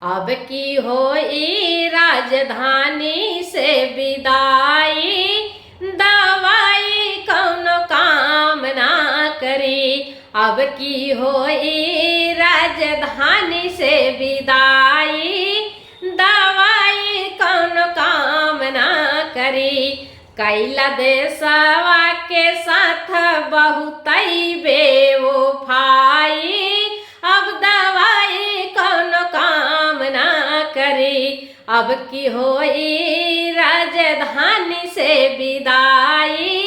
अब की होई राजधानी से विदाई, दवाई कौनो काम ना करी। अब की होई राजधानी से विदाई, दवाई कौनो काम ना करी। कैला देशवा के साथ बहुतई बेवफाई, अब दवाई कौनो काम ना करी। अब की होई राजधानी से विदाई,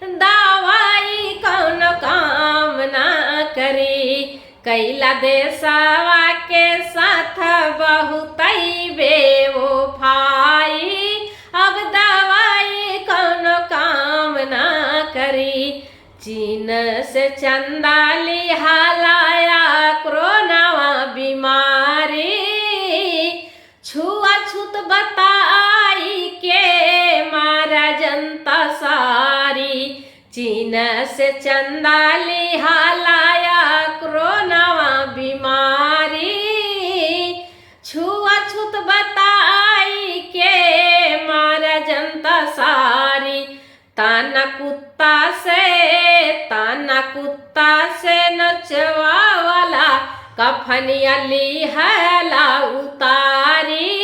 दवाई कौनो काम ना करी। कैला देशवा के साथ बहुतई बेवफाई, अब दवाई कौनो काम ना करी। चीन से चंदा लिहालाया कोरोनावा बीमारी, छुआछूत बताई के मारा जनता सारी। चीन से चंदा लिहालाया कोरोनावा बीमारी, छुआछूत बताई के मारा जनता सारी। ताना कुत्ता से नचवा वाला कफनिया लिहला उतारी,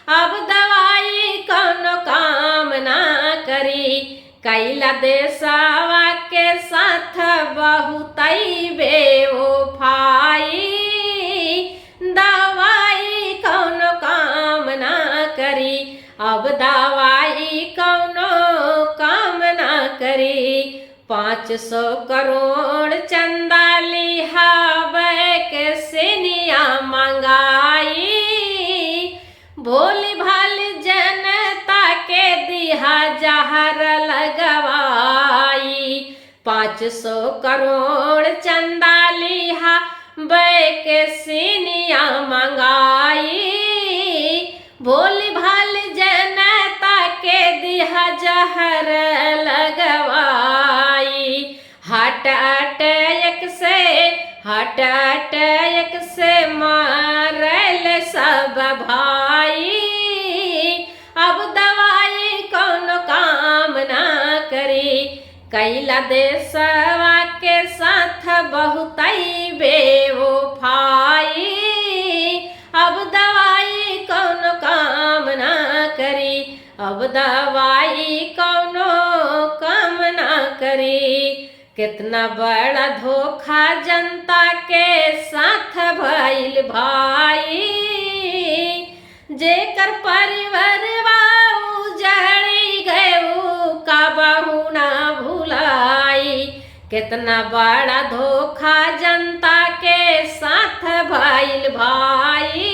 अब दवाई कौनो काम ना करी। कैला देशवा के साथ बहुतई बेवफाई, दवाई कौनो काम ना करी। अब दवाई कौनो काम ना करी। 500 करोड़ चंदा लिहावे के सिनिया मंगाई, भोली भाली जनता के दिहा जहर लगवाई। 500 करोड़ चंदा लिहावे के सिनिया मंगाई, भोली भाली जनता के दिहा जहर लगवाई। हार्ट अटैक से मारल सब भाई, अब दवाई कौनो काम ना करी। कैला देशवा के साथ बहुतई बेवफाई, अब दवाई कौनो काम ना करी। अब दवाई कौनो काम ना करी। कितना बड़ा धोखा जनता के साथ भइल भाई, जेकर परिवारवा उजड़ी गए का बहू ना भुलाई। कितना बड़ा धोखा जनता के साथ भइल भाई,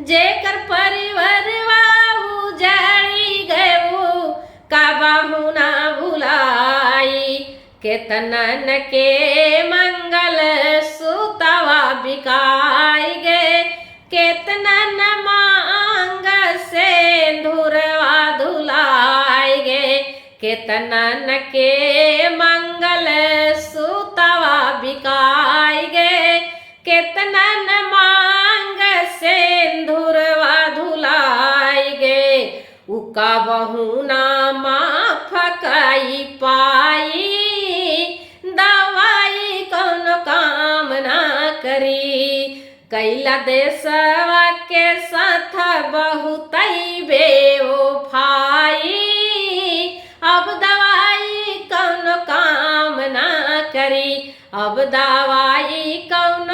जेकर परिवारवा उजड़ी गए का बहू ना भुलाई। केतनन के मंगल सूतवा बिकाई गे, केतनन मांग से धुरवा धुलाई गे। केतनन के मंगल सूतवा बिकाई गे, केतनन मांग से धुरवा धुलाई गे। उका बहू ना माफ कई पाई, दवाई कौनो काम ना करी। कैला देशवा के साथ बहुतई बेवफाई, अब दवाई कौनो काम ना करी। अब दवाई कौनो